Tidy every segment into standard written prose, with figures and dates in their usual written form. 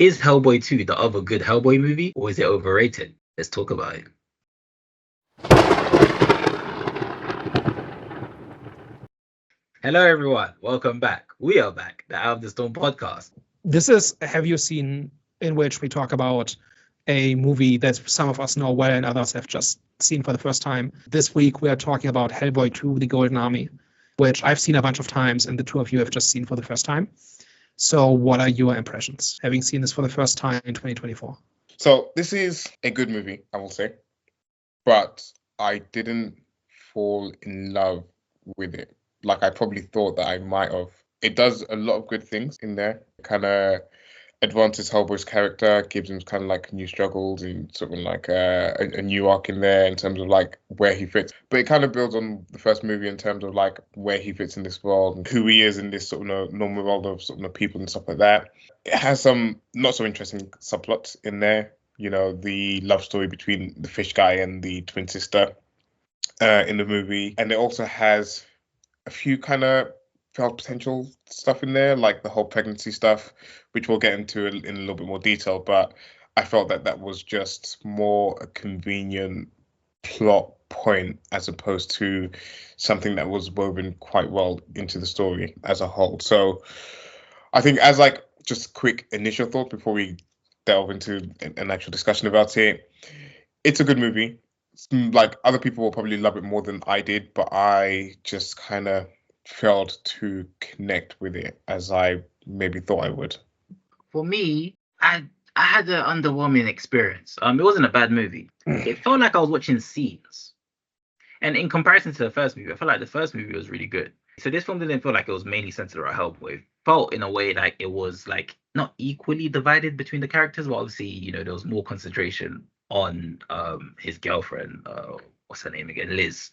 Is Hellboy 2 the other good Hellboy movie, or is it overrated? Let's talk about it. Hello, everyone. Welcome back. We are back, the Out of the Storm podcast. This is Have You Seen, in which we talk about a movie that some of us know well and others have just seen for the first time. This week, we are talking about Hellboy 2, The Golden Army, which I've seen a bunch of times, and the two of you have just seen for the first time. So what are your impressions, having seen this for the first time in 2024? So this is a good movie, I will say, but I didn't fall in love with it like I probably thought that I might have. It does a lot of good things in there. Kind of advances Hellboy's character, gives him kind of like new struggles and sort of like a new arc in there in terms of like where he fits. But it kind of builds on the first movie in terms of like where he fits in this world and who he is in this sort of normal world of sort of people and stuff like that. It has some not so interesting subplots in there. You know, the love story between the fish guy and the twin sister in the movie. And it also has a few kind of felt potential stuff in there, like the whole pregnancy stuff, which we'll get into in a little bit more detail. But I felt that that was just more a convenient plot point as opposed to something that was woven quite well into the story as a whole. So I think as like just a quick initial thought before we delve into an actual discussion about it, it's a good movie. Like other people will probably love it more than I did, but I just kind of failed to connect with it as I maybe thought I would. For me, I had an underwhelming experience. It wasn't a bad movie. It felt like I was watching scenes. And in comparison to the first movie, I felt like the first movie was really good. So this film didn't feel like it was mainly centered around Hellboy. It felt in a way like it was like not equally divided between the characters, but obviously, you know, there was more concentration on his girlfriend. What's her name again? Liz.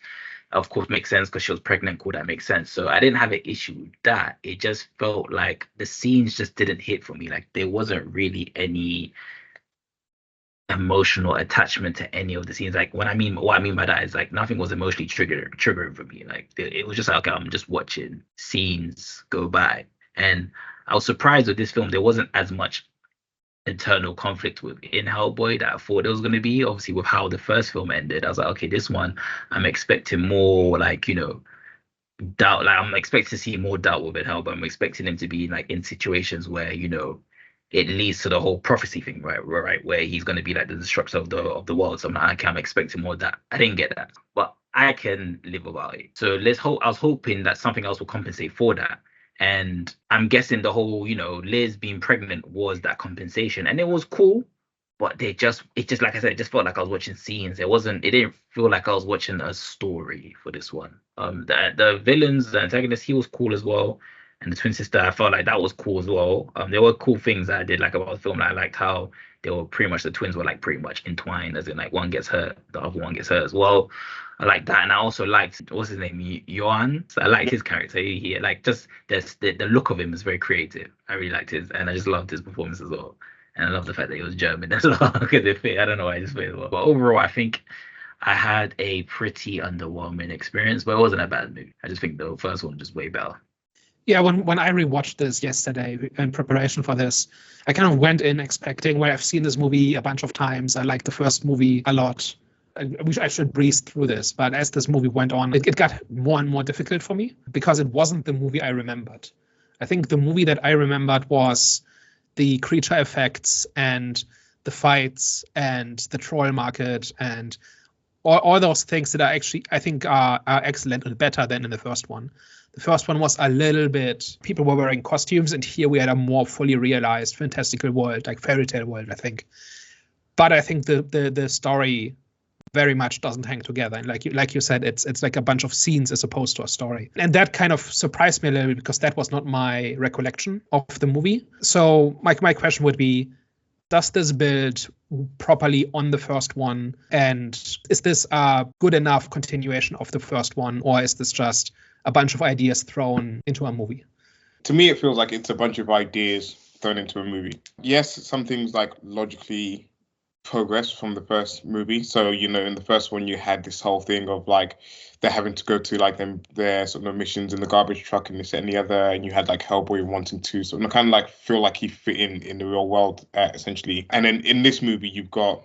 Of course, makes sense because she was pregnant. Cool, that makes sense. So I didn't have an issue with that. It just felt like the scenes just didn't hit for me. Like there wasn't really any emotional attachment to any of the scenes. Like what I mean by that is like nothing was emotionally triggering for me. Like it was just like, okay, I'm just watching scenes go by. And I was surprised with this film. There wasn't as much internal conflict within Hellboy that I thought there was going to be. Obviously, with how the first film ended, I was like, okay, this one, I'm expecting more like, you know, doubt. Like I'm expecting to see more doubt within Hellboy. I'm expecting him to be like in situations where, you know, it leads to the whole prophecy thing, right? Where he's going to be like the destructor of the world. So I'm like, okay, I'm expecting more of that. I didn't get that, but I can live without it. So let's hope. I was hoping that something else will compensate for that. And I'm guessing the whole, you know, Liz being pregnant was that compensation, and it was cool. But it just like I said, it just felt like I was watching scenes. It didn't feel like I was watching a story for this one. The villains, the antagonist, he was cool as well. And the twin sister, I felt like that was cool as well. There were cool things that I did like about the film. I liked how they were pretty much, the twins were like pretty much entwined, as in like one gets hurt, the other one gets hurt as well. I like that, and I also liked, what's his name, Johan. So I liked his character. He like just the look of him is very creative. I really liked his, and I just loved his performance as well. And I love the fact that he was German as well because it fit. I don't know why I just fit as well. But overall, I think I had a pretty underwhelming experience, but it wasn't a bad movie. I just think the first one was just way better. Yeah, when I rewatched this yesterday in preparation for this, I kind of went in expecting, well, I've seen this movie a bunch of times. I liked the first movie a lot. I wish I should breeze through this, but as this movie went on, it got more and more difficult for me because it wasn't the movie I remembered. I think the movie that I remembered was the creature effects and the fights and the troll market and all those things that are actually, I think, are excellent and better than in the first one. The first one was a little bit, people were wearing costumes, and here we had a more fully realized fantastical world, like fairy tale world, I think. But I think the story very much doesn't hang together. And like you said, it's like a bunch of scenes as opposed to a story. And that kind of surprised me a little bit because that was not my recollection of the movie. So my question would be, does this build properly on the first one? And is this a good enough continuation of the first one? Or is this just a bunch of ideas thrown into a movie? To me, it feels like it's a bunch of ideas thrown into a movie. Yes, some things like logically progress from the first movie. So, you know, in the first one, you had this whole thing of like they're having to go to like their sort of missions in the garbage truck and this and the other, and you had like Hellboy wanting to sort of kind of like feel like he fit in the real world, essentially. And then in this movie, you've got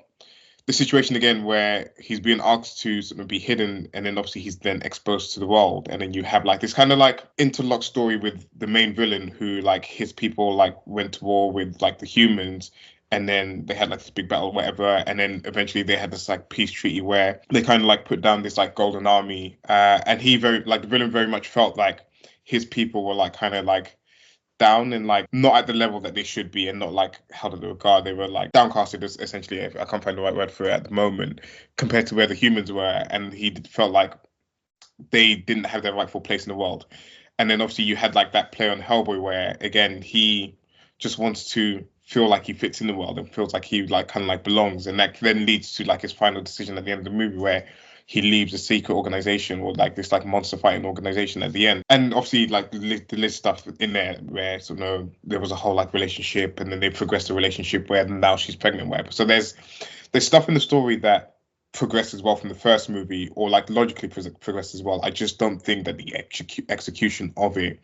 the situation again where he's being asked to sort of be hidden, and then obviously he's then exposed to the world, and then you have like this kind of like interlocked story with the main villain who like his people like went to war with like the humans, and then they had like this big battle or whatever, and then eventually they had this like peace treaty where they kind of like put down this like golden army, and he very like the villain very much felt like his people were like kind of like down and like not at the level that they should be, and not like held in regard. They were like downcasted, essentially. I can't find the right word for it at the moment, compared to where the humans were, and he felt like they didn't have their rightful place in the world. And then obviously you had like that play on Hellboy where again he just wants to feel like he fits in the world and feels like he like kind of like belongs, and that then leads to like his final decision at the end of the movie where he leaves a secret organization or like this like monster fighting organization at the end. And obviously like the list stuff in there where so no there was a whole like relationship, and then they progressed the relationship where now she's pregnant, whatever. So there's stuff in the story that progresses well from the first movie, or like logically progresses well. I just don't think that the execution of it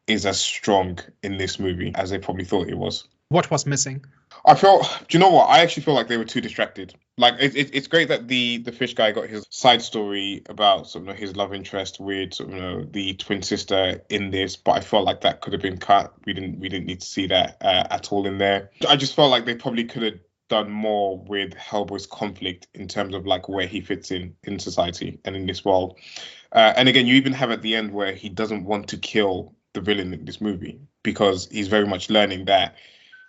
is as strong in this movie as they probably thought it was. What was missing? I felt, do you know what? I actually feel like they were too distracted. Like it's great that the fish guy got his side story about sort of his love interest with sort of the twin sister in this, but I felt like that could have been cut. We didn't need to see that at all in there. I just felt like they probably could have done more with Hellboy's conflict in terms of like where he fits in society and in this world. And again, you even have at the end where he doesn't want to kill the villain in this movie because he's very much learning that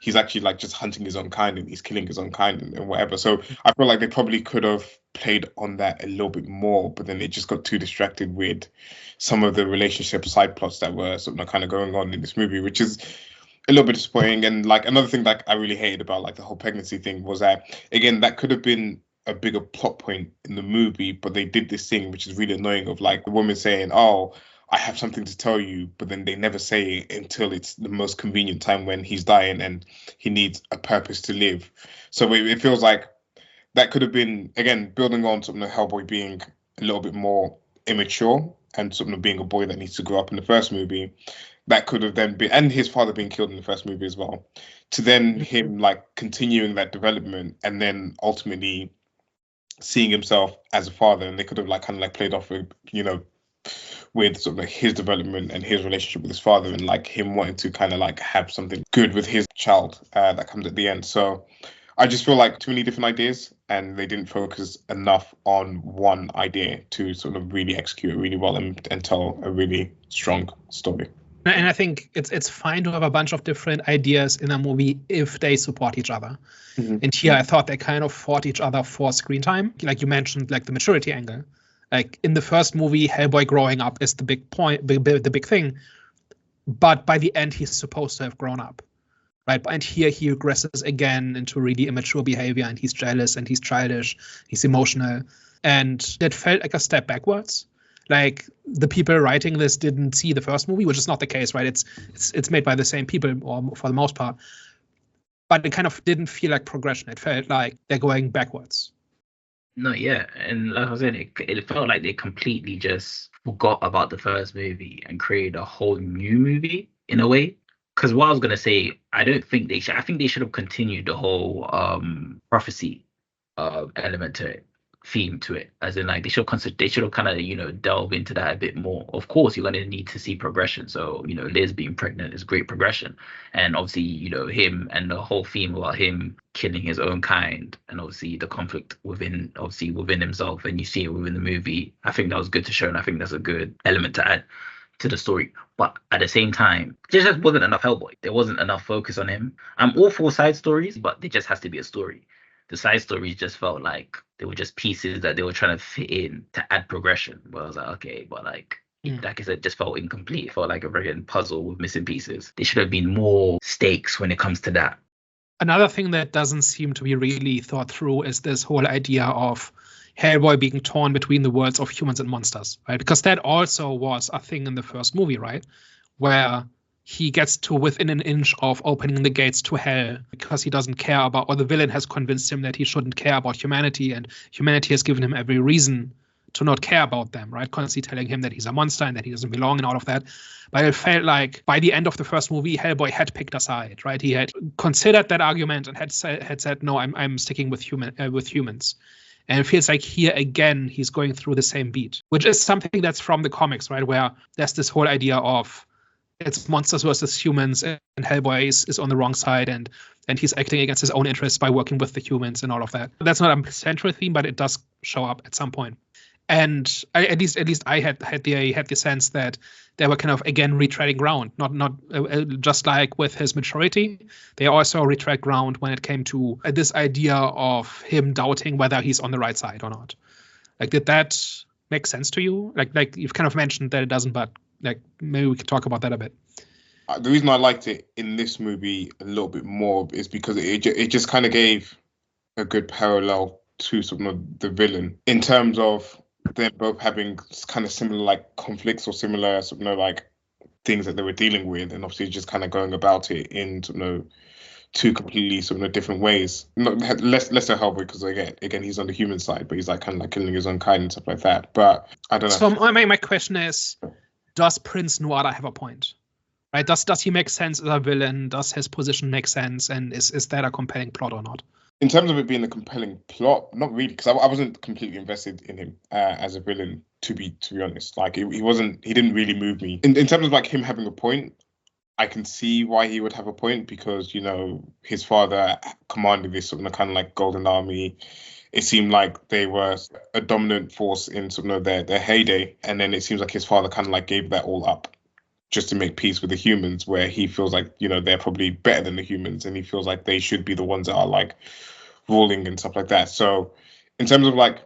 he's actually like just hunting his own kind and he's killing his own kind and whatever. So I feel like they probably could have played on that a little bit more, but then they just got too distracted with some of the relationship side plots that were sort of kind of going on in this movie, which is a little bit disappointing. And like another thing that I really hated about like the whole pregnancy thing was that, again, that could have been a bigger plot point in the movie, but they did this thing which is really annoying of like the woman saying, "Oh, I have something to tell you," but then they never say it until it's the most convenient time when he's dying and he needs a purpose to live. So it feels like that could have been, again, building on something of Hellboy being a little bit more immature and something of being a boy that needs to grow up in the first movie. That could have then been, and his father being killed in the first movie as well, to then him like continuing that development and then ultimately seeing himself as a father. And they could have like kind of like played off with, with sort of like his development and his relationship with his father and like him wanting to kind of like have something good with his child that comes at the end. So I just feel like too many different ideas and they didn't focus enough on one idea to sort of really execute it really well and tell a really strong story. And I think it's fine to have a bunch of different ideas in a movie if they support each other. Mm-hmm. And here I thought they kind of fought each other for screen time. Like you mentioned, like the maturity angle. Like in the first movie, Hellboy growing up is the big point, the big thing. But by the end, he's supposed to have grown up, right? And here he regresses again into really immature behavior, and he's jealous and he's childish, he's emotional, and that felt like a step backwards. Like the people writing this didn't see the first movie, which is not the case, right? It's made by the same people, or for the most part, but it kind of didn't feel like progression. It felt like they're going backwards. No, yeah, and like I said, it felt like they completely just forgot about the first movie and created a whole new movie in a way. Because what I was gonna say, I don't think they should. I think they should have continued the whole prophecy element to it, theme to it, as in like they should have kind of delve into that a bit more. Of course, you're gonna need to see progression. So Liz being pregnant is great progression, and obviously him and the whole theme about him killing his own kind, and obviously the conflict within himself, and you see it within the movie. I think that was good to show, and I think that's a good element to add to the story. But at the same time, there just wasn't enough Hellboy. There wasn't enough focus on him. I'm all for side stories, but there just has to be a story. The side stories just felt like they were just pieces that they were trying to fit in to add progression. But I was like, okay, but like I said, it just felt incomplete. It felt like a freaking puzzle with missing pieces. There should have been more stakes when it comes to that. Another thing that doesn't seem to be really thought through is this whole idea of Hellboy being torn between the worlds of humans and monsters, right? Because that also was a thing in the first movie, right? Where he gets to within an inch of opening the gates to hell because he doesn't care about, or the villain has convinced him that he shouldn't care about humanity, and humanity has given him every reason to not care about them, right? Constantly telling him that he's a monster and that he doesn't belong and all of that. But it felt like by the end of the first movie, Hellboy had picked a side, right? He had considered that argument and had said, no, I'm sticking with humans. And it feels like here again, he's going through the same beat, which is something that's from the comics, right? Where there's this whole idea of it's monsters versus humans, and Hellboy is on the wrong side, and he's acting against his own interests by working with the humans and all of that. That's not a central theme, but it does show up at some point. And at least I had the sense that they were kind of again retreading ground, not just like with his maturity. They also retread ground when it came to this idea of him doubting whether he's on the right side or not. Like, did that make sense to you? Like you've kind of mentioned that it doesn't, but like maybe we could talk about that a bit. The reason I liked it in this movie a little bit more is because it just kind of gave a good parallel to some of the villain in terms of they're both having kind of similar like conflicts or similar like things that they were dealing with, and obviously just kind of going about it in two completely different ways. Not less so Hellboy, because again he's on the human side, but he's like kind of like killing his own kind and stuff like that. But I don't know. So my question is, does Prince Nuada have a point? Right? Does he make sense as a villain? Does his position make sense? And is that a compelling plot or not? In terms of it being a compelling plot, not really, because I wasn't completely invested in him as a villain. To be honest, like he didn't really move me. In terms of like him having a point, I can see why he would have a point, because his father commanded this kind of like Golden Army. It seemed like they were a dominant force in their heyday, and then it seems like his father kind of like gave that all up just to make peace with the humans, where he feels like, they're probably better than the humans, and he feels like they should be the ones that are like ruling and stuff like that. So in terms of like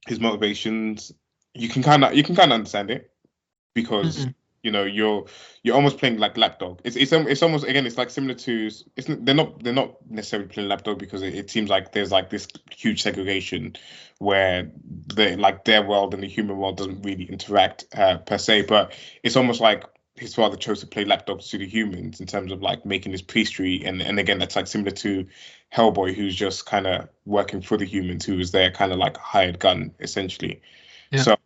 his motivations, you can kind of understand it, because you're almost playing like lapdog. It's almost, again, it's like similar to, they're not necessarily playing lapdog, because it seems like there's like this huge segregation where their world and the human world doesn't really interact per se, but it's almost like his father chose to play lapdogs to the humans in terms of like making this priestry, and again that's like similar to Hellboy, who's just kind of working for the humans, who was their kind of like hired gun essentially. Yeah. So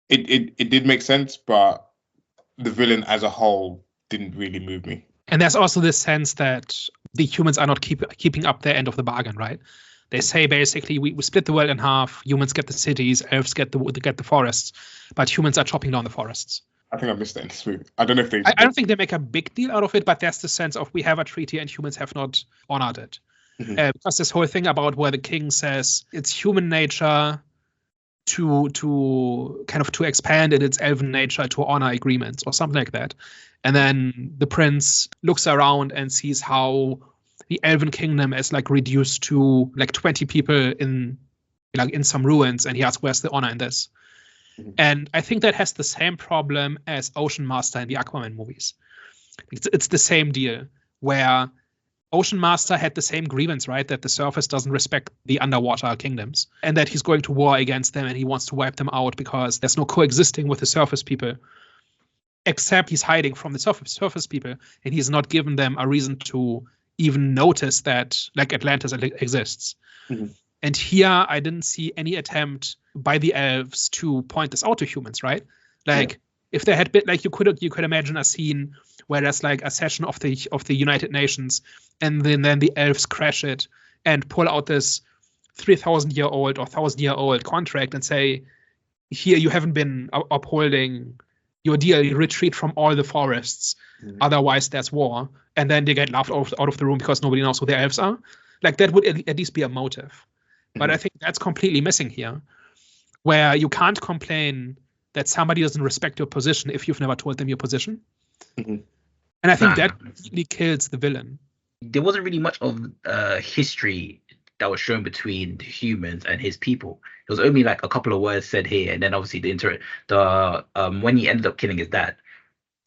it did make sense, but the villain as a whole didn't really move me. And there's also this sense that the humans are not keeping up their end of the bargain, right? They say basically we split the world in half. Humans get the cities, elves get the forests, but humans are chopping down the forests. I think I missed that in this movie. I don't know if they. I don't think they make a big deal out of it, but there's the sense of we have a treaty and humans have not honored it. Mm-hmm. Because this whole thing about where the king says it's human nature to kind of to expand in its elven nature to honor agreements or something like that. And then the prince looks around and sees how the elven kingdom is like reduced to like 20 people in some ruins, and he asks, where's the honor in this? Mm-hmm. And I think that has the same problem as Ocean Master in the Aquaman movies. It's the same deal, where Ocean Master had the same grievance, right? That the surface doesn't respect the underwater kingdoms, and that he's going to war against them and he wants to wipe them out because there's no coexisting with the surface people. Except he's hiding from the surface people, and he's not given them a reason to even notice that like Atlantis exists. Mm-hmm. And here I didn't see any attempt by the elves to point this out to humans, right? Like if there had been, like you could imagine a scene where there's like a session of the United Nations, and then the elves crash it and pull out this 3,000-year-old or 1,000-year-old contract and say, here you haven't been upholding your deal, you retreat from all the forests, otherwise there's war, and then they get laughed out of the room because nobody knows who the elves are. Like that would at least be a motive. But I think that's completely missing here, where you can't complain that somebody doesn't respect your position if you've never told them your position. Mm-hmm. And I think that completely kills the villain. There wasn't really much of history that was shown between the humans and his people. There was only like a couple of words said here, and then obviously when he ended up killing his dad,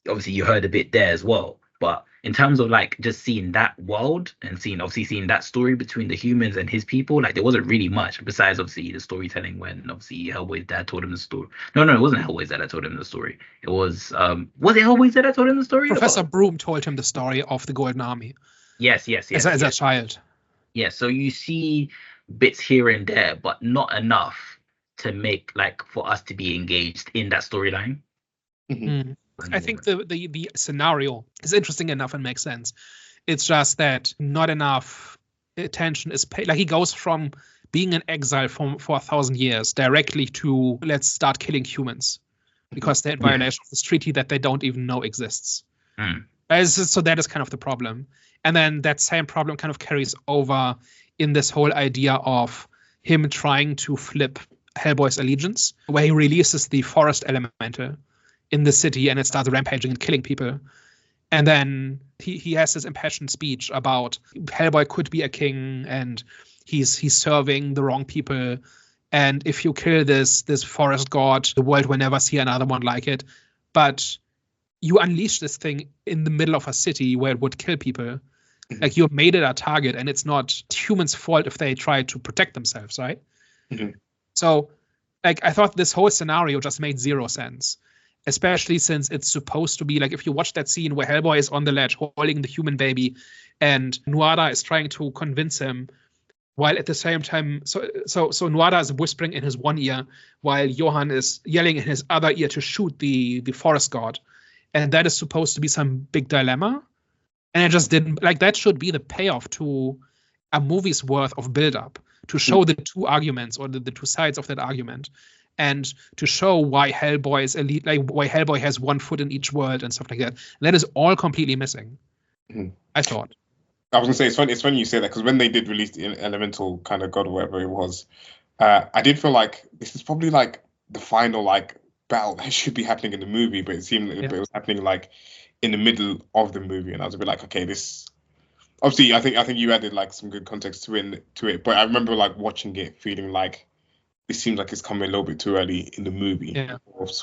obviously you heard a bit there as well. But in terms of like just seeing that world and seeing that story between the humans and his people, like there wasn't really much besides obviously the storytelling when obviously Hellboy's dad told him the story. No, it wasn't Hellboy's dad that told him the story. It was it Hellboy's dad that told him the story? Professor Broom told him the story of the Golden Army. Yes. As a child. Yeah, so you see bits here and there, but not enough to make like for us to be engaged in that storyline. I think the scenario is interesting enough and makes sense. It's just that not enough attention is paid. Like he goes from being in exile for 1,000 years directly to let's start killing humans because they're in violation of this treaty that they don't even know exists. So that is kind of the problem. And then that same problem kind of carries over in this whole idea of him trying to flip Hellboy's allegiance, where he releases the forest elemental in the city and it starts rampaging and killing people. And then he has this impassioned speech about Hellboy could be a king and he's serving the wrong people. And if you kill this forest god, the world will never see another one like it. But you unleash this thing in the middle of a city where it would kill people. Like you've made it a target and it's not humans' fault if they try to protect themselves, right? So like I thought this whole scenario just made zero sense. Especially since it's supposed to be like if you watch that scene where Hellboy is on the ledge holding the human baby and Nuada is trying to convince him while at the same time so Nuada is whispering in his one ear while Johann is yelling in his other ear to shoot the forest god. And that is supposed to be some big dilemma. And it just didn't like that should be the payoff to a movie's worth of build-up to show the two arguments or the two sides of that argument. And to show why Hellboy is elite, like why Hellboy has one foot in each world and stuff like that. And that is all completely missing. I thought. I was gonna say it's funny you say that because when they did release the Elemental kind of God or whatever it was, I did feel like this is probably like the final like battle that should be happening in the movie, but it seemed like it was happening like in the middle of the movie, and I was a bit like, okay, this. Obviously, I think you added like some good context to it, but I remember like watching it, feeling like. It seems like it's coming a little bit too early in the movie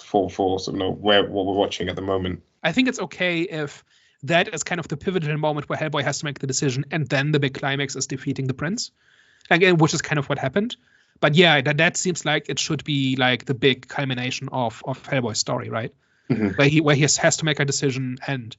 for what we're watching at the moment. I think it's okay if that is kind of the pivotal moment where Hellboy has to make the decision and then the big climax is defeating the prince, again, which is kind of what happened. But yeah, that seems like it should be like the big culmination of Hellboy's story, right? Where he has to make a decision and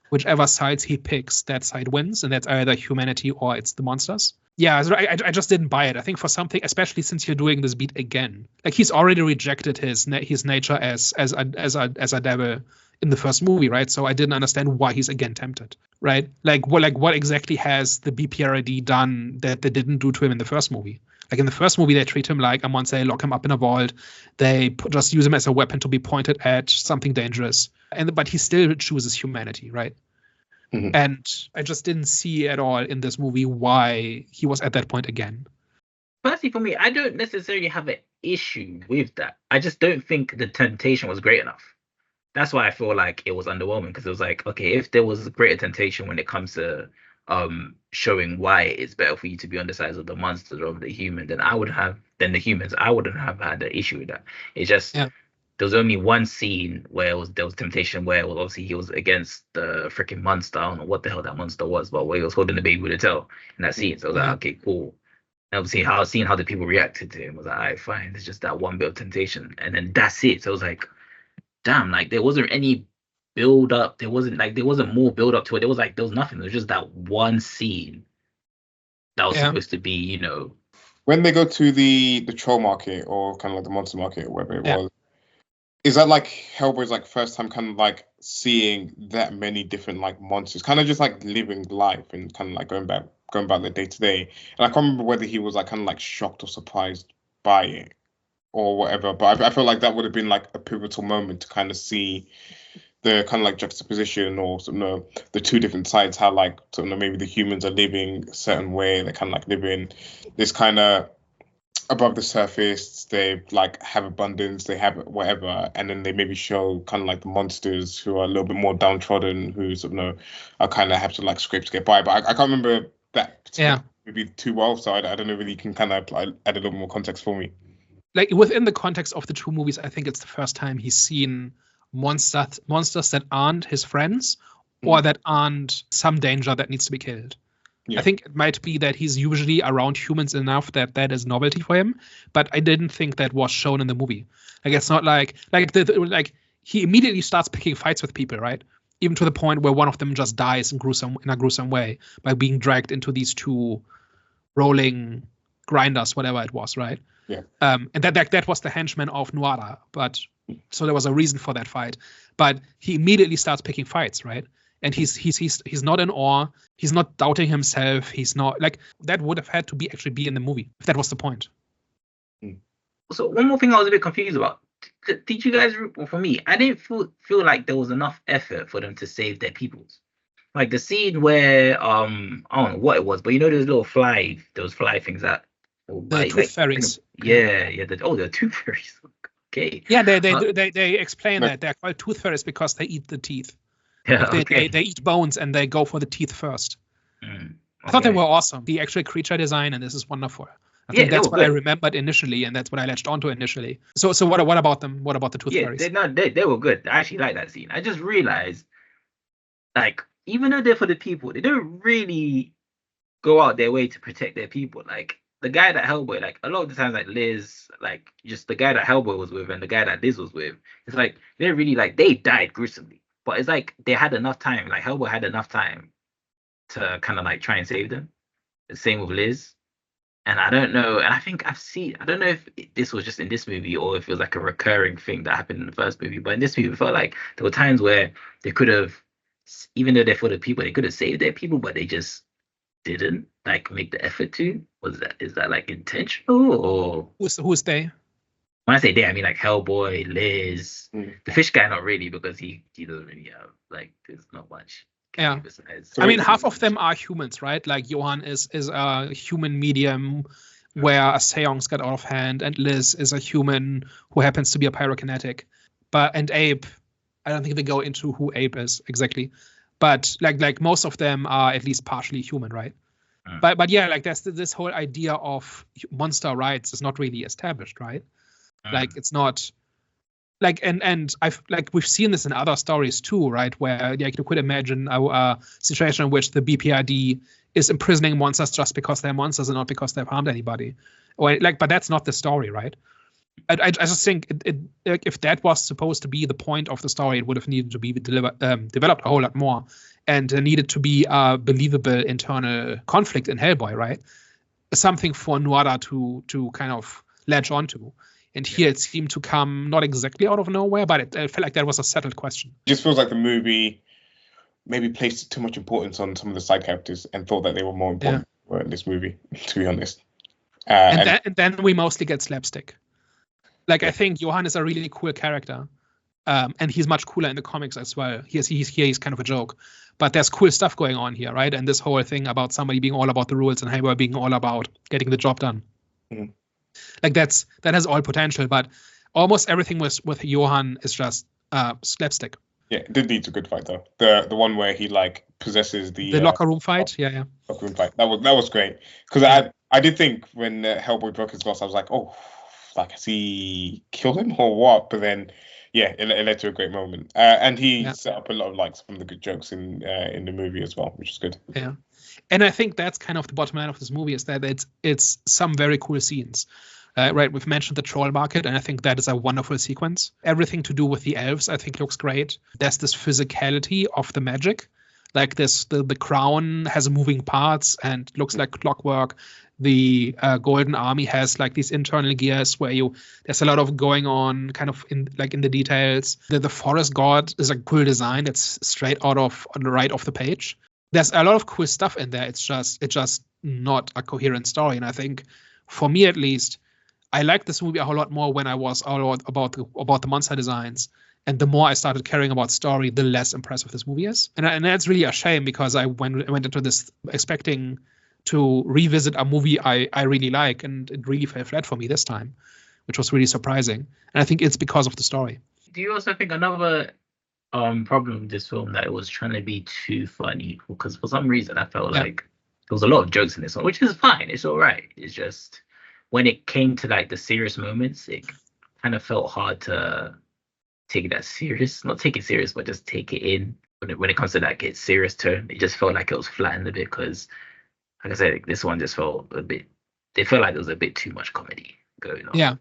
whichever sides he picks, that side wins, and that's either humanity or it's the monsters. Yeah, I just didn't buy it. I think for something, especially since you're doing this beat again, like he's already rejected his nature as a devil in the first movie, right? So I didn't understand why he's again tempted, right? Like what exactly has the BPRD done that they didn't do to him in the first movie? Like in the first movie, they treat him like a monster, they lock him up in a vault, they just use him as a weapon to be pointed at something dangerous, but he still chooses humanity, right? And I just didn't see at all in this movie why he was at that point again. Personally, for me, I don't necessarily have an issue with that. I just don't think the temptation was great enough. That's why I feel like it was underwhelming, because it was like, okay, if there was a greater temptation when it comes to showing why it's better for you to be on the side of the monsters or the human, then I wouldn't have had an issue with that. It's just there was only one scene where there was temptation where obviously he was against the freaking monster. I don't know what the hell that monster was, but where he was holding the baby with a tail in that scene. So I was like, okay, cool. And obviously seeing how the people reacted to him was like, all right, fine. It's just that one bit of temptation, and then that's it. So I was like, damn, like there wasn't any build up. There wasn't more build up to it. There was nothing. There was just that one scene that was supposed to be, When they go to the troll market or kind of like the monster market or whatever it was. Is that like Hellboy's like first time kind of like seeing that many different like monsters, kind of just like living life and kind of like going back the day to day? And I can't remember whether he was like kind of like shocked or surprised by it or whatever. But I feel like that would have been like a pivotal moment to kind of see the kind of like juxtaposition or the two different sides, how like maybe the humans are living a certain way, they kind of like live in this kind of above the surface, they like have abundance, they have whatever, and then they maybe show kind of like the monsters who are a little bit more downtrodden, who are kind of have to like scrape to get by. But I can't remember that maybe too well, so I don't know if you can kind of add a little more context for me. Like within the context of the two movies, I think it's the first time he's seen monsters that aren't his friends or that aren't some danger that needs to be killed. Yeah. I think it might be that he's usually around humans enough that that is novelty for him, but I didn't think that was shown in the movie. Like it's not like he immediately starts picking fights with people, right? Even to the point where one of them just dies in a gruesome way by being dragged into these two rolling grinders, whatever it was, right? Yeah. And that was the henchman of Nuada, but so there was a reason for that fight. But he immediately starts picking fights, right? And he's not in awe. He's not doubting himself. He's not like that would have had to be actually be in the movie if that was the point. So one more thing I was a bit confused about. Did you guys? Well, for me, I didn't feel like there was enough effort for them to save their peoples. Like the scene where I don't know what it was, but you know those fly things that The tooth fairies. Yeah. The tooth fairies. Okay. Yeah, they explain that they're called tooth fairies because they eat the teeth. Yeah, Like okay. they eat bones and they go for the teeth first. I thought they were awesome. The actual creature design, and this is wonderful. I think that's what I remembered initially, and that's what I latched onto initially. So what about them? What about the tooth fairies? They were good. I actually like that scene. I just realized, like, even though they're for the people, they don't really go out their way to protect their people. Like the guy that Hellboy, like a lot of the times, like Liz, like just the guy that Hellboy was with and the guy that Liz was with, it's like they're really like they died gruesomely. But it's like they had enough time, like Hellboy had enough time to kind of like try and save them. The same with Liz. And I don't know, and I don't know if this was just in this movie or if it was like a recurring thing that happened in the first movie. But in this movie, it felt like there were times where they could have, even though they're for the people, they could have saved their people, but they just didn't like make the effort to. Is that like intentional or Who's they? when I say they, I mean like Hellboy, Liz, the fish guy, not really because he doesn't really have like there's not much. Yeah, besides. I mean half of them are humans, right? Like Johan is a human medium where a seance got out of hand, and Liz is a human who happens to be a pyrokinetic. And Abe, I don't think they go into who Abe is exactly, but like most of them are at least partially human, right? But yeah, like there's this whole idea of monster rights is not really established, right? Like it's not like and I've like we've seen this in other stories too, right? Where like you could imagine a situation in which the BPRD is imprisoning monsters just because they're monsters and not because they've harmed anybody, or like, but that's not the story, right? I just think like, if that was supposed to be the point of the story, it would have needed to be developed a whole lot more, and there needed to be a believable internal conflict in Hellboy, right? Something for Nuada to kind of latch onto. And here it seemed to come not exactly out of nowhere, but it felt like that was a settled question. It just feels like the movie maybe placed too much importance on some of the side characters and thought that they were more important in this movie, to be honest. And then we mostly get slapstick. Like I think Johan is a really cool character, and he's much cooler in the comics as well. He's kind of a joke, but there's cool stuff going on here, right? And this whole thing about somebody being all about the rules and Hellboy being all about getting the job done. Mm-hmm. Like that has all potential, but almost everything with Johan is just slapstick. Yeah, it did lead to a good fight though. The one where he like possesses the locker room fight. Yeah. Locker room fight. That was great because I did think when Hellboy broke his glass, I was like, oh, like has he killed him or what? But then, yeah, it led to a great moment, and he set up a lot of like some of the good jokes in the movie as well, which is good. Yeah. And I think that's kind of the bottom line of this movie is that it's some very cool scenes. Right, we've mentioned the troll market, and I think that is a wonderful sequence. Everything to do with the elves, I think, looks great. There's this physicality of the magic. Like this, the crown has moving parts and looks like clockwork. The Golden Army has like these internal gears where there's a lot of going on kind of in the details. The forest god is a cool design. It's straight out of on the right of the page. There's a lot of cool stuff in there. It's just not a coherent story. And I think for me at least, I liked this movie a whole lot more when I was all about the monster designs. And the more I started caring about story, the less impressive this movie is. And that's really a shame because I went into this expecting to revisit a movie I really like, and it really fell flat for me this time, which was really surprising. And I think it's because of the story. Do you also think another problem with this film that it was trying to be too funny? Because for some reason I felt like there was a lot of jokes in this one, which is fine. It's all right. It's just when it came to like the serious moments, it kind of felt hard to take that serious. Not take it serious, but just take it in. when it comes to like its serious tone, it just felt like it was flattened a bit because, like I said, this one just felt a bit. It felt like there was a bit too much comedy going on. Yeah,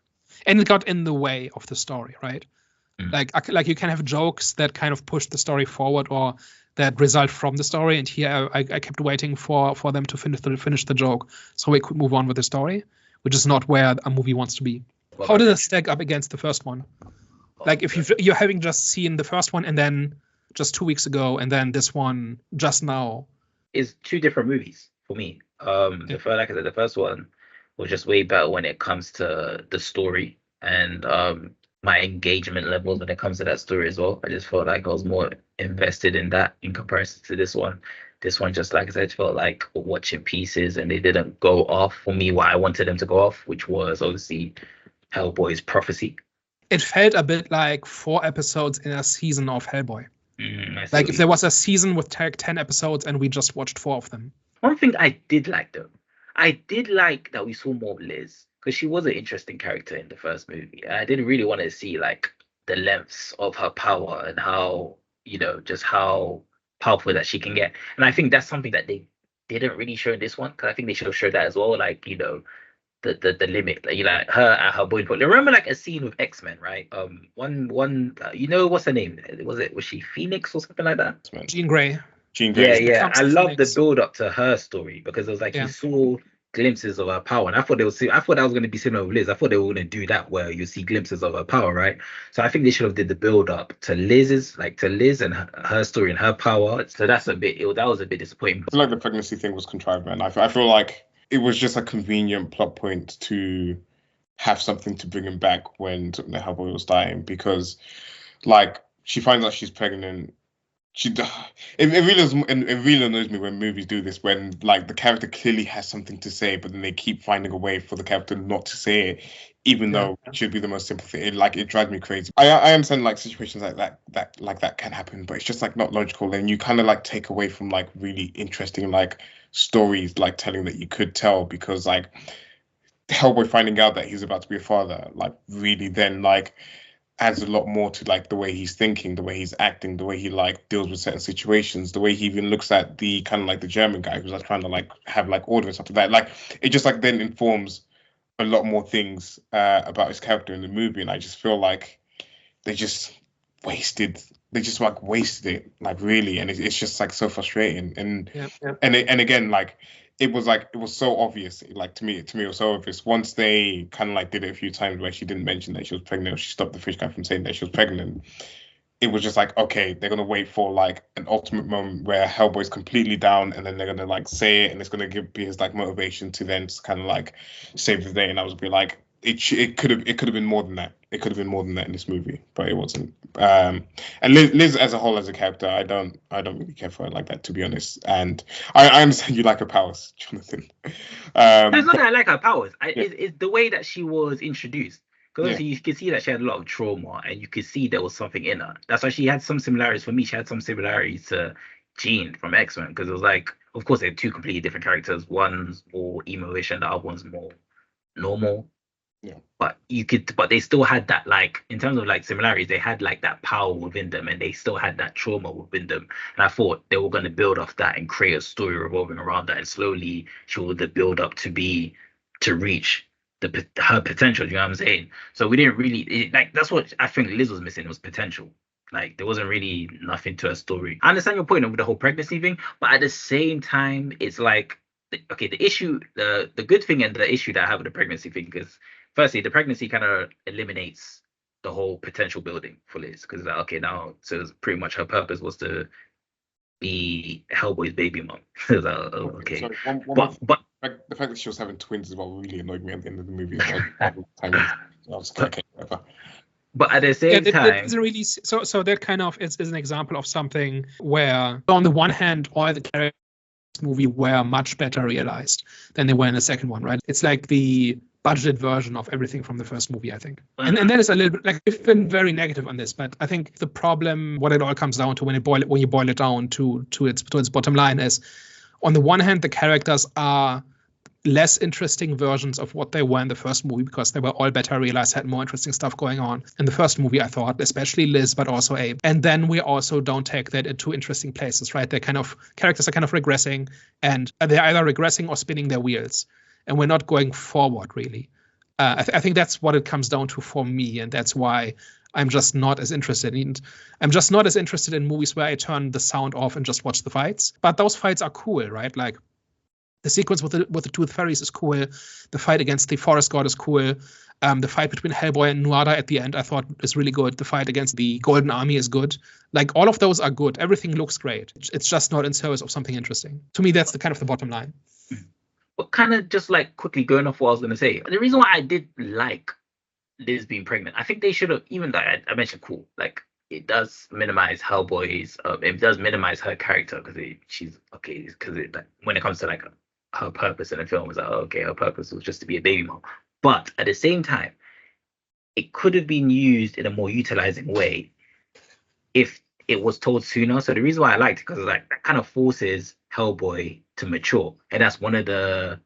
and it got in the way of the story, right? Mm. Like you can have jokes that kind of push the story forward or that result from the story. And here I kept waiting for them to finish the joke so we could move on with the story, which is not where a movie wants to be. How does it stack up against the first one? Like if you're having just seen the first one and then just 2 weeks ago and then this one just now. It's two different movies for me. The first, like I said, the first one was just way better when it comes to the story and my engagement levels when it comes to that story as well. I just felt like I was more invested in that in comparison to this one. This one, just like I said, felt like watching pieces and they didn't go off for me what I wanted them to go off, which was obviously Hellboy's prophecy. It felt a bit like 4 episodes in a season of Hellboy. Like if there was a season with 10 episodes and we just watched 4 of them. One thing I did like though, I did like that we saw more of Liz because she was an interesting character in the first movie. I didn't really want to see like the lengths of her power and how, just how powerful that she can get. And I think that's something that they didn't really show in this one because I think they should have showed that as well. Like, the limit, like her at her boiling point. Remember like a scene with X-Men, right? One what's her name? Was she Phoenix or something like that? Jean Grey. Yeah. I love the build up to her story because it was like you saw glimpses of her power, and I thought that was going to be similar with Liz. I thought they were going to do that where you see glimpses of her power, right? So I think they should have did the build up to Liz and her story and her power. So that's that was a bit disappointing. I feel like the pregnancy thing was contrived, man. I feel like it was just a convenient plot point to have something to bring him back when the Hellboy was dying, because like she finds out she's pregnant. It really annoys me when movies do this, when like the character clearly has something to say, but then they keep finding a way for the character not to say it, even though it should be the most simple thing. It drives me crazy. I understand like situations like that can happen, but it's just like not logical, and you kind of like take away from like really interesting like stories like telling that you could tell, because like Hellboy finding out that he's about to be a father like really then like adds a lot more to like the way he's thinking, the way he's acting, the way he like deals with certain situations, the way he even looks at the kind of like the German guy who's like trying to like have like order and stuff like that. Like it just like then informs a lot more things about his character in the movie, and I just feel like they just wasted it like really, and it's just like so frustrating. And again like it was so obvious, like to me it was so obvious once they kind of like did it a few times where she didn't mention that she was pregnant, or she stopped the fish guy from saying that she was pregnant. It was just like, okay, they're gonna wait for like an ultimate moment where Hellboy's completely down, and then they're gonna like say it, and it's gonna be his like motivation to then kind of like save the day. And I was be like, it could have been more than that. It could have been more than that in this movie, but it wasn't. And Liz as a whole, as a character, I don't really care for her like that, to be honest. And I understand you like her powers, Jonathan. It's not that I like her powers. It's the way that she was introduced. Because you could see that she had a lot of trauma, and you could see there was something in her. That's why she had some similarities. For me, she had some similarities to Jean from X-Men, because it was like, of course, they're two completely different characters. One's more emo-ish, and the other one's more normal. Yeah. But they still had that, like, in terms of like similarities, they had like that power within them, and they still had that trauma within them. And I thought they were going to build off that and create a story revolving around that, and slowly show the build up to reach her potential. You know what I'm saying? So we didn't really that's what I think Liz was missing, was potential. Like there wasn't really nothing to her story. I understand your point with the whole pregnancy thing, but at the same time, it's like, okay, the issue, the good thing and the issue that I have with the pregnancy thing is, firstly, the pregnancy kind of eliminates the whole potential building for Liz, because like, okay, now so pretty much her purpose was to be Hellboy's baby mom. Like, okay, sorry, but the fact that she was having twins is what really annoyed me at the end of the movie. Okay, whatever. But at the same time, it's really so that kind of is an example of something where, on the one hand, all the characters in this movie were much better realized than they were in the second one, right? It's like the budgeted version of everything from the first movie, I think. And that is a little bit, like, we've been very negative on this, but I think the problem, what it all comes down to when you boil it down to its bottom line, is, on the one hand, the characters are less interesting versions of what they were in the first movie, because they were all better realized, had more interesting stuff going on in the first movie, I thought, especially Liz, but also Abe. And then we also don't take that into interesting places, right? Characters are kind of regressing, and they're either regressing or spinning their wheels, and we're not going forward, really. I think that's what it comes down to for me, and that's why I'm just not as interested. I'm just not as interested in movies where I turn the sound off and just watch the fights. But those fights are cool, right? Like, the sequence with the Tooth Fairies is cool. The fight against the Forest God is cool. The fight between Hellboy and Nuada at the end, I thought, is really good. The fight against the Golden Army is good. Like, all of those are good. Everything looks great. It's just not in service of something interesting. To me, that's the kind of the bottom line. But kind of just like quickly going off what I was going to say, the reason why I did like Liz being pregnant, I think they should have, even though I mentioned cool, like, it does minimize Hellboy's, it does minimize her character, because she's okay, because like, when it comes to like her purpose in the film, is like, oh, okay, her purpose was just to be a baby mom. But at the same time, it could have been used in a more utilizing way if it was told sooner. So the reason why I liked it, because like that kind of forces Hellboy to mature, and that's one of the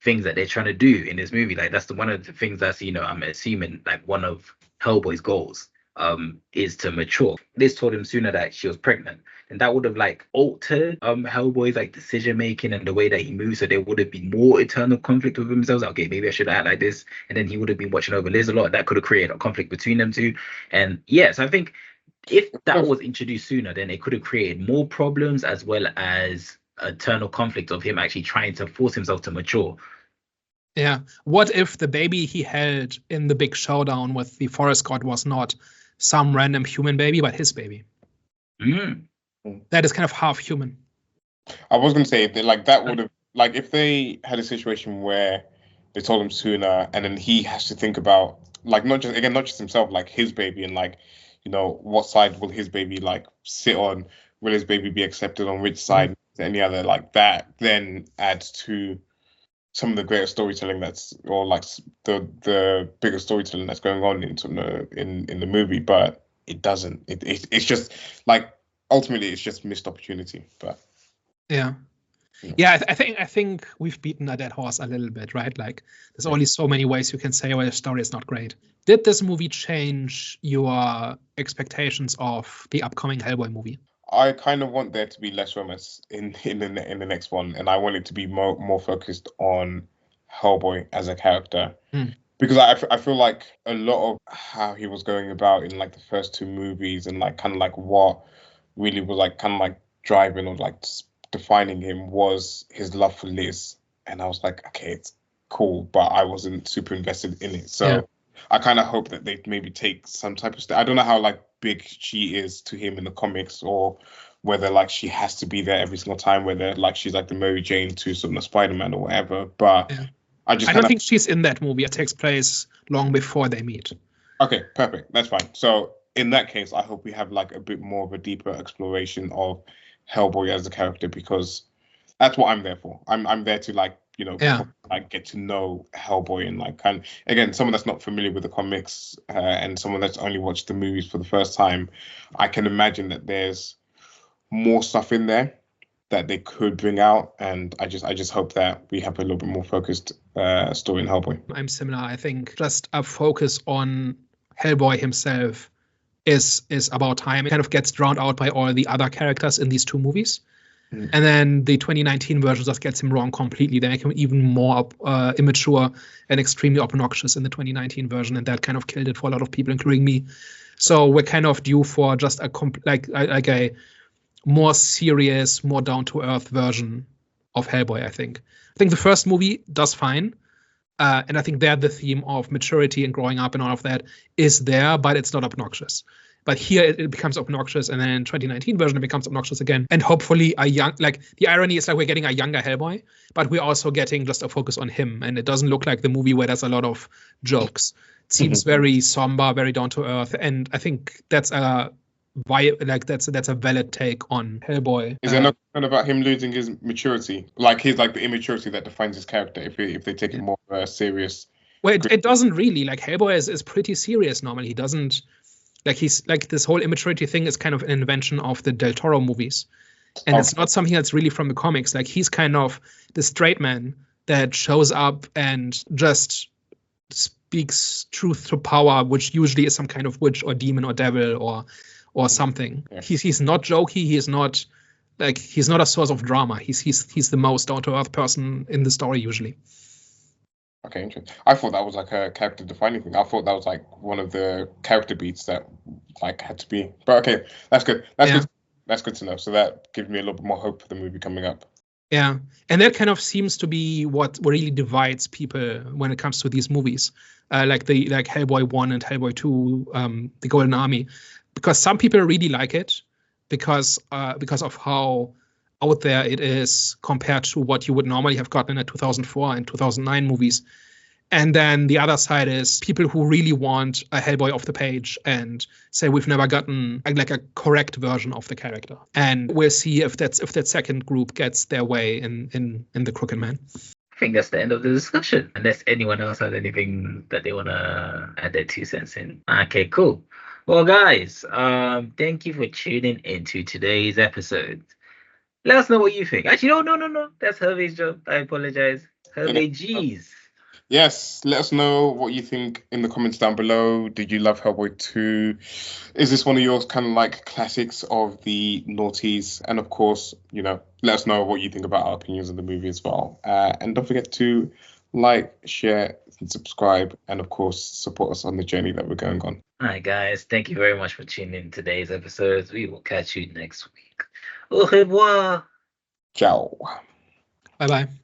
things that they're trying to do in this movie. Like, that's one of the things that's, I'm assuming, like, one of Hellboy's goals is to mature. This told him sooner that she was pregnant, and that would have like altered Hellboy's like decision making and the way that he moves, so there would have been more internal conflict with themselves. Like, okay, maybe I should act like this, and then he would have been watching over Liz a lot. That could have created a conflict between them two. And yes, I think if that was introduced sooner, then it could have created more problems, as well as internal conflict of him actually trying to force himself to mature. Yeah. What if the baby he held in the big showdown with the Forest God was not some random human baby, but his baby? That is kind of half human. I was going to say that, like, that would have, like, if they had a situation where they told him sooner, and then he has to think about, like, not just himself, like his baby, and like, what side will his baby like sit on? Will his baby be accepted on which side? Any other, like, that then adds to some of the greater storytelling or like the bigger storytelling that's going on in the movie, but it doesn't. It's just like, ultimately it's just missed opportunity. But yeah. I think we've beaten a dead horse a little bit, right? Like, there's only so many ways you can say, well, the story is not great. Did this movie change your expectations of the upcoming Hellboy movie? I kind of want there to be less romance in the next one, and I want it to be more focused on Hellboy as a character, because I feel like a lot of how he was going about in like the first two movies, and like kind of like what really was like kind of like driving or like defining him, was his love for Liz, and I was like, okay, it's cool, but I wasn't super invested in it. So I kind of hope that they maybe take some type of I don't know how like big she is to him in the comics, or whether like she has to be there every single time, whether like she's like the Mary Jane to sort of Spider-Man or whatever. But I don't think she's in that movie. It takes place long before they meet. Okay, perfect. That's fine. So in that case, I hope we have like a bit more of a deeper exploration of Hellboy as a character, because that's what I'm there for. I'm there to like, like get to know Hellboy, and like again, someone that's not familiar with the comics and someone that's only watched the movies for the first time, I can imagine that there's more stuff in there that they could bring out, and I just hope that we have a little bit more focused story in Hellboy. I'm similar. I think just a focus on Hellboy himself is about time. It kind of gets drowned out by all the other characters in these two movies. And then the 2019 version just gets him wrong completely. They make him even more immature and extremely obnoxious in the 2019 version, and that kind of killed it for a lot of people, including me. So we're kind of due for just a more serious, more down-to-earth version of Hellboy, I think. I think the first movie does fine. And I think there the theme of maturity and growing up and all of that is there, but it's not obnoxious. But here it becomes obnoxious, and then in 2019 version it becomes obnoxious again. And hopefully the irony is like we're getting a younger Hellboy, but we're also getting just a focus on him. And it doesn't look like the movie where there's a lot of jokes. It seems very somber, very down to earth, and I think that's a valid take on Hellboy. Is there no concern about him losing his maturity? Like he's like the immaturity that defines his character if they take it more serious. Well, it doesn't really. Like Hellboy is pretty serious normally. He doesn't. Like he's like this whole immaturity thing is kind of an invention of the Del Toro movies, and it's not something that's really from the comics. Like he's kind of the straight man that shows up and just speaks truth to power, which usually is some kind of witch or demon or devil or something. Yeah. He's not jokey. He's not a source of drama. He's the most down to earth person in the story usually. Okay, interesting. I thought that was like a character defining thing. I thought that was like one of the character beats that like had to be. But okay, that's good. Good. That's good to know. So that gives me a little bit more hope for the movie coming up. Yeah, and that kind of seems to be what really divides people when it comes to these movies, like Hellboy 1 and Hellboy 2, The Golden Army, because some people really like it because of how out there it is compared to what you would normally have gotten in a 2004 and 2009 movies. And then the other side is people who really want a Hellboy off the page and say we've never gotten like a correct version of the character. And we'll see if that second group gets their way in the Crooked Man. I think that's the end of the discussion. Unless anyone else has anything that they want to add their 2 cents in. Okay, cool. Well, guys, thank you for tuning into today's episode. Let us know what you think. Actually, no. That's Hervey's job. I apologize. Hervey G's. Yes, let us know what you think in the comments down below. Did you love Hellboy 2? Is this one of your kind of like classics of the noughties? And of course, let us know what you think about our opinions of the movie as well. And don't forget to like, share, and subscribe, and of course, support us on the journey that we're going on. All right, guys. Thank you very much for tuning in today's episodes. We will catch you next week. Au revoir. Ciao. Bye-bye.